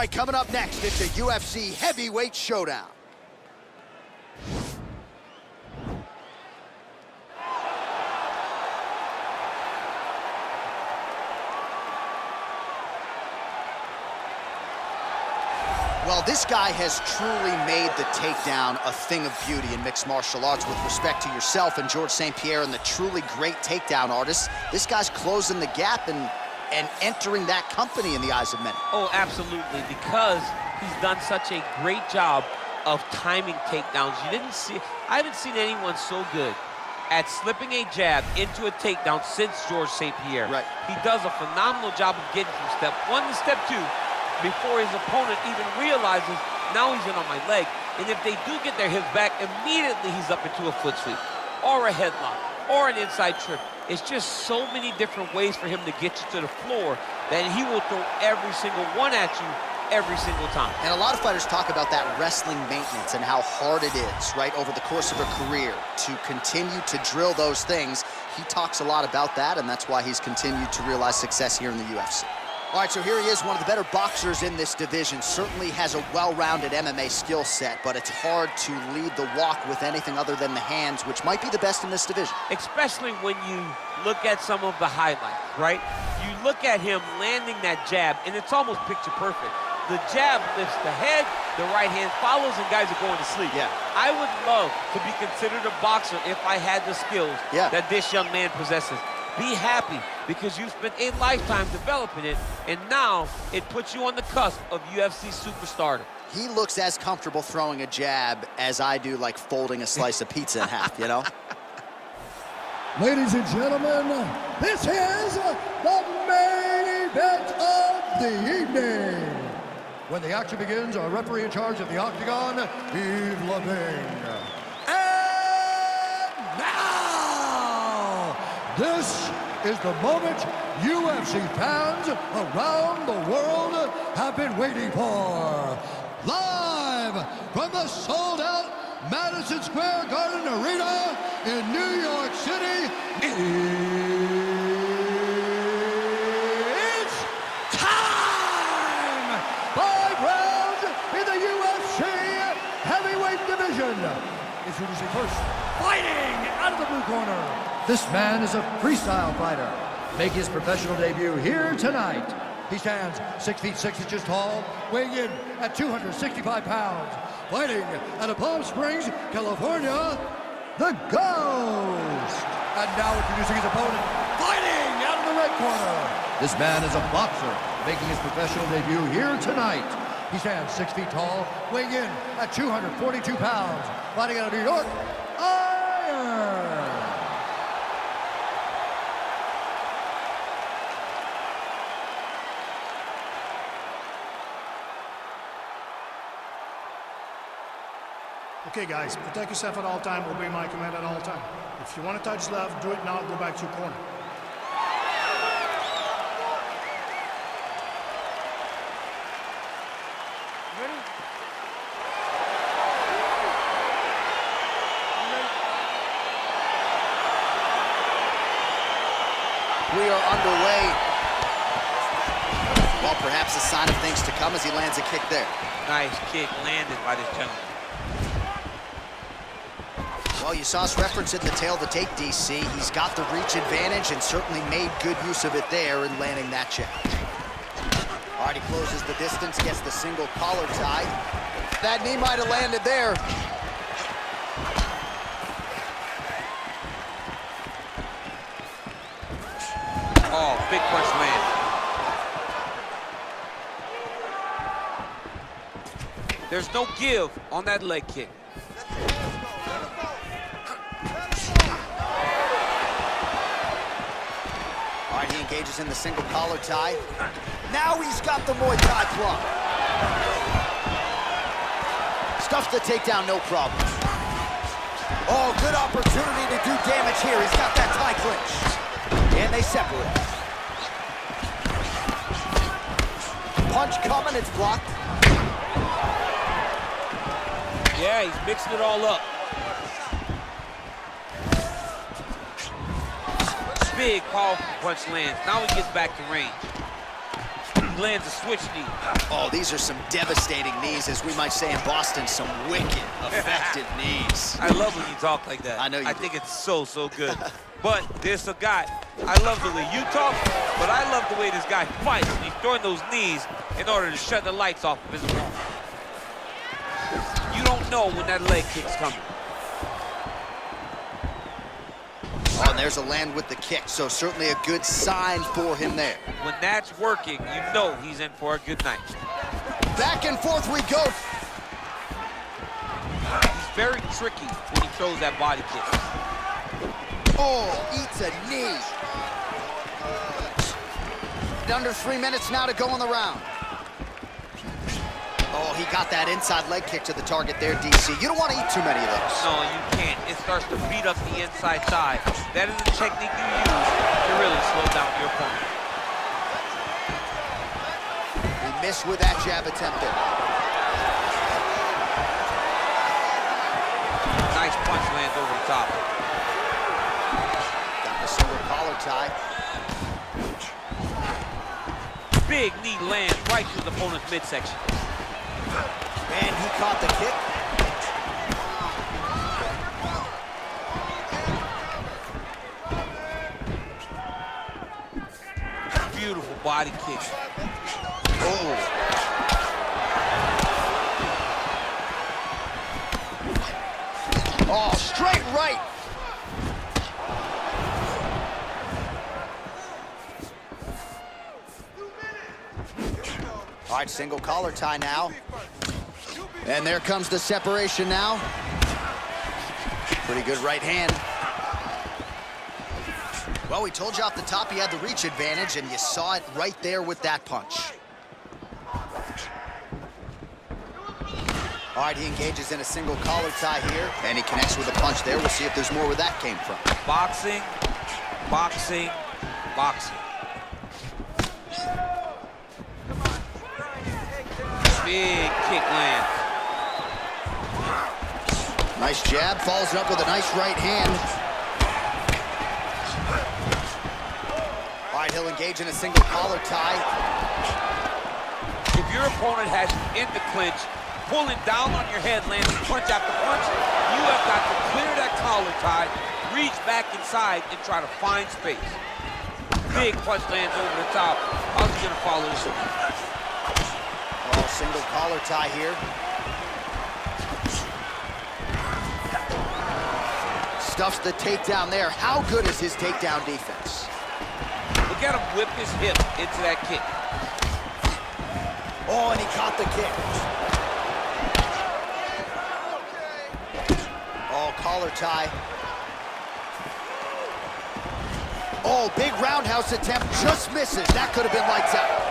right, coming up next, it's a UFC heavyweight showdown. Well, this guy has truly made the takedown a thing of beauty in mixed martial arts. With respect to yourself and George St. Pierre and the truly great takedown artists, this guy's closing the gap and entering that company in the eyes of many. Oh, absolutely, because he's done such a great job of timing takedowns. I haven't seen anyone so good at slipping a jab into a takedown since George St. Pierre. Right. He does a phenomenal job of getting from step one to step two before his opponent even realizes, now he's in on my leg. And if they do get their hips back, immediately he's up into a foot sweep or a headlock or an inside trip. It's just so many different ways for him to get you to the floor that he will throw every single one at you every single time. And a lot of fighters talk about that wrestling maintenance and how hard it is, right, over the course of a career to continue to drill those things. He talks a lot about that, and that's why he's continued to realize success here in the UFC. All right, so here he is, one of the better boxers in this division. Certainly has a well-rounded MMA skill set, but it's hard to lead the walk with anything other than the hands, which might be the best in this division. Especially when you look at some of the highlights, right? You look at him landing that jab, and it's almost picture perfect. The jab lifts the head, the right hand follows, and guys are going to sleep. Yeah. I would love to be considered a boxer if I had the skills that this young man possesses. Be happy, because you spent a lifetime developing it, and now it puts you on the cusp of UFC superstardom. He looks as comfortable throwing a jab as I do, like folding a slice of pizza in half, you know? Ladies and gentlemen, this is the main event of the evening. When the action begins, our referee in charge of the octagon, Yves Levine. And now, this is the moment UFC fans around the world have been waiting for. Live from the sold-out Madison Square Garden Arena in New York City, it's time! 5 rounds in the UFC heavyweight division. Introducing first, fighting out of the blue corner. This man is a freestyle fighter. Make his professional debut here tonight. He stands 6 feet 6 inches tall, weighing in at 265 pounds. Fighting out of Palm Springs, California, the Ghost. And now introducing his opponent, fighting out of the red corner. This man is a boxer, making his professional debut here tonight. He stands 6 feet tall, weighing in at 242 pounds. Fighting out of New York, Iron. Okay, guys, protect yourself at all time. Obey my command at all time. If you want to touch left, do it now. Go back to your corner. Ready? We are underway. Well, perhaps a sign of things to come as he lands a kick there. Nice kick landed by this gentleman. Well, you saw us reference it in the tail of the tape, DC. He's got the reach advantage and certainly made good use of it there in landing that jab. All right, he closes the distance, gets the single collar tie. That knee might have landed there. Oh, big punch land. There's no give on that leg kick. He engages in the single collar tie. Now he's got the Muay Thai club. Stuffs the takedown, no problem. Oh, good opportunity to do damage here. He's got that tie clinch. And they separate. Punch coming, it's blocked. Yeah, he's mixing it all up. Big, powerful punch lands. Now he gets back to range. lands a switch knee. Oh, these are some devastating knees, as we might say in Boston, some wicked, effective knees. I love when you talk like that. I know you do. think it's so good. But there's a guy, I love the way you talk, but I love the way this guy fights. He's throwing those knees in order to shut the lights off of his opponent. You don't know when that leg kick's coming. Oh, and there's a land with the kick, so certainly a good sign for him there. When that's working, you know he's in for a good night. Back and forth we go. He's very tricky when he throws that body kick. Oh, eats a knee. Under 3 minutes now to go in the round. Oh, he got that inside leg kick to the target there, DC. You don't want to eat too many of those. No, you can't. It starts to beat up the inside thigh. That is the technique you use to really slow down your opponent. He missed with that jab attempt there. Nice punch lands over the top. Got the single collar tie. Big knee lands right to the opponent's midsection. And he caught the kick. Beautiful body kick. Oh. Oh, straight right. All right, single collar tie now. And there comes the separation now. Pretty good right hand. Well, we told you off the top he had the reach advantage, and you saw it right there with that punch. All right, he engages in a single collar tie here, and he connects with a punch there. We'll see if there's more where that came from. Boxing, boxing, boxing. Big kick lands. Nice jab, follows it up with a nice right hand. All right, he'll engage in a single collar tie. If your opponent has you in the clinch, pulling down on your head, landing punch after punch, you have got to clear that collar tie, reach back inside, and try to find space. Big punch lands over the top. How's he gonna follow this up? Oh, single collar tie here. Stuffs the takedown there. How good is his takedown defense? Look at him whip his hip into that kick. Oh, and he caught the kick. Oh, collar tie. Oh, big roundhouse attempt, just misses. That could have been lights out.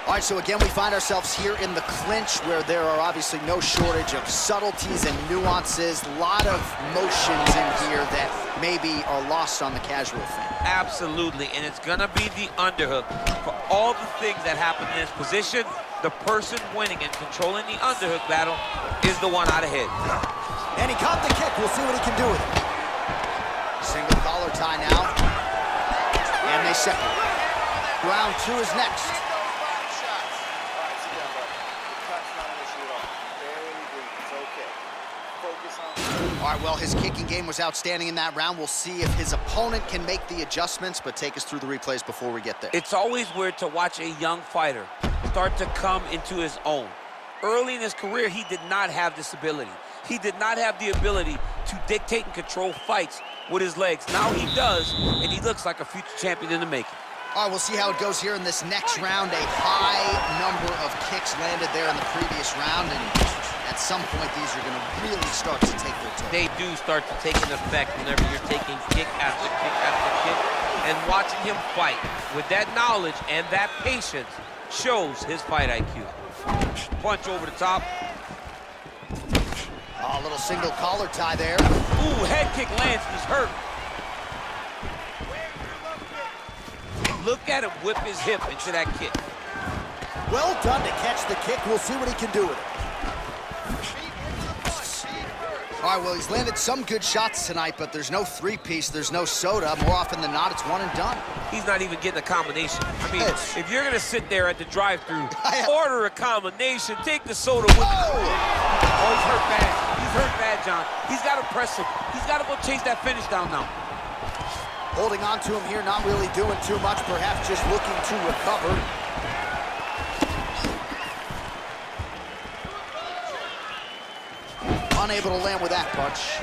All right, so again, we find ourselves here in the clinch where there are obviously no shortage of subtleties and nuances. A lot of motions in here that maybe are lost on the casual fan. Absolutely, and it's gonna be the underhook. For all the things that happen in this position, the person winning and controlling the underhook battle is the one out ahead. And he caught the kick. We'll see what he can do with it. Single collar tie now. And they separate. Round 2 is next. All right, well, his kicking game was outstanding in that round. We'll see if his opponent can make the adjustments, but take us through the replays before we get there. It's always weird to watch a young fighter start to come into his own. Early in his career, he did not have this ability. He did not have the ability to dictate and control fights with his legs. Now he does, and he looks like a future champion in the making. All right, we'll see how it goes here in this next round. A high number of kicks landed there in the previous round, and at some point, these are going to really start to take their toll. They do start to take an effect whenever you're taking kick after kick after kick. And watching him fight with that knowledge and that patience shows his fight IQ. Punch over the top. Oh, a little single collar tie there. Ooh, head kick lands, he's hurt. Look at him whip his hip into that kick. Well done to catch the kick. We'll see what he can do with it. All right, well, he's landed some good shots tonight, but there's no three-piece, there's no soda. More often than not, it's one and done. He's not even getting a combination. I mean, if you're going to sit there at the drive-thru, order a combination, take the soda with you. Oh, he's hurt bad. He's hurt bad, John. He's got to press him. He's got to go chase that finish down now. Holding on to him here, not really doing too much, perhaps just looking to recover. Unable to land with that punch.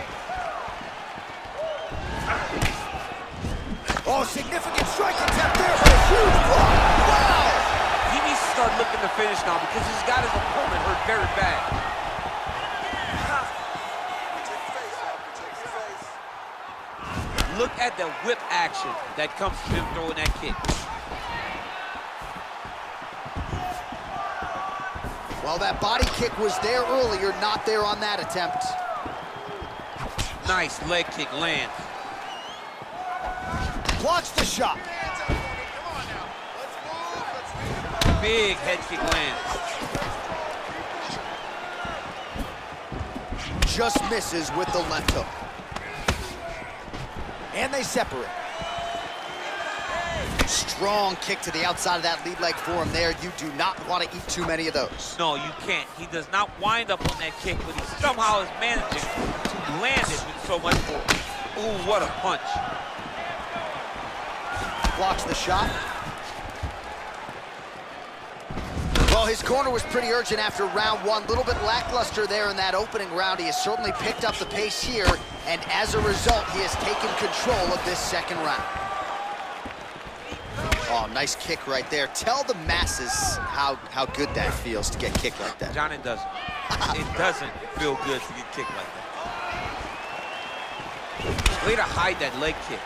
Oh, significant strike attempt there, but a huge block. Wow! He needs to start looking to finish now because he's got his opponent hurt very bad. Look at the whip action that comes from him throwing that kick. Well, that body kick was there earlier, not there on that attempt. Nice leg kick lands. Blocks the shot. Big head kick lands. Just misses with the left hook. And they separate. Strong kick to the outside of that lead leg for him there. You do not want to eat too many of those. No, you can't. He does not wind up on that kick, but he somehow is managing to land it with so much force. Ooh, what a punch. Blocks the shot. Well, his corner was pretty urgent after round one. A little bit lackluster there in that opening round. He has certainly picked up the pace here, and as a result, he has taken control of this second round. Oh, nice kick right there. Tell the masses how good that feels to get kicked like that. John, it doesn't. It doesn't feel good to get kicked like that. Way to hide that leg kick.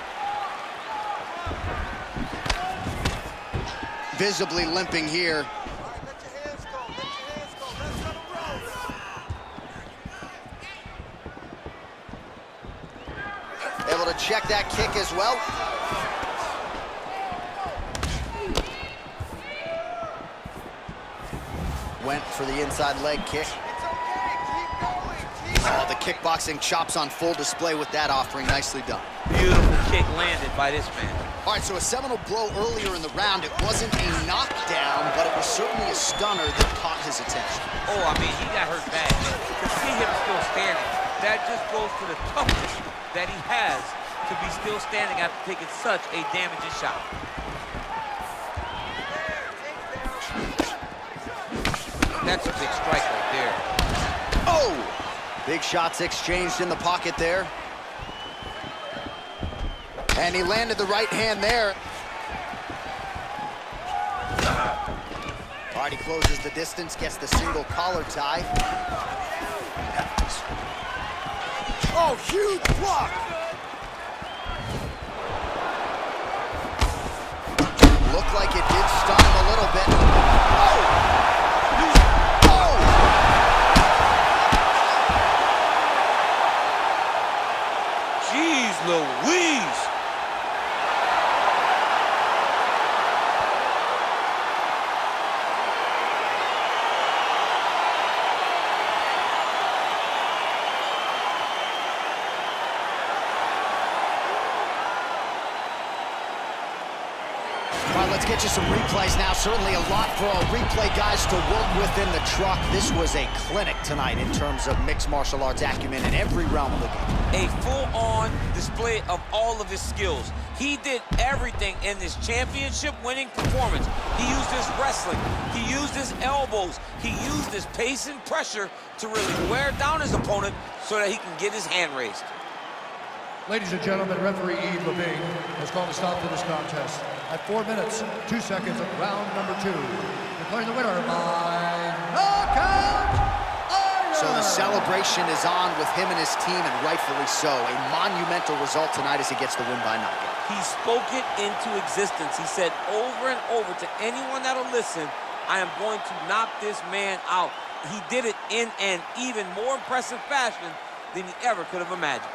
Visibly limping here. Able to check that kick as well. Went for the inside leg kick. Oh, the kickboxing chops on full display with that offering. Nicely done. Beautiful kick landed by this man. All right, so a seminal blow earlier in the round. It wasn't a knockdown, but it was certainly a stunner that caught his attention. Oh, I mean, he got hurt bad. To see him still standing, that just goes to the toughness that he has to be still standing after taking such a damaging shot. That's a big strike right there. Oh! Big shots exchanged in the pocket there. And he landed the right hand there. All right, he closes the distance, gets the single collar tie. Oh, huge block! Looked like it did stun him a little bit. Oh! Louise! All right, let's get you some replays now. Certainly a lot for our replay guys to work with in the truck. This was a clinic tonight in terms of mixed martial arts acumen in every realm of the game. A full-on display of all of his skills. He did everything in this championship-winning performance. He used his wrestling. He used his elbows. He used his pace and pressure to really wear down his opponent so that he can get his hand raised. Ladies and gentlemen, referee Yves Levine has called a stop to this contest at 4 minutes, 2 seconds of round number 2. Declaring the winner by knockout. So the celebration is on with him and his team, and rightfully so. A monumental result tonight as he gets the win by knockout. He spoke it into existence. He said over and over to anyone that'll listen, I am going to knock this man out. He did it in an even more impressive fashion than he ever could have imagined.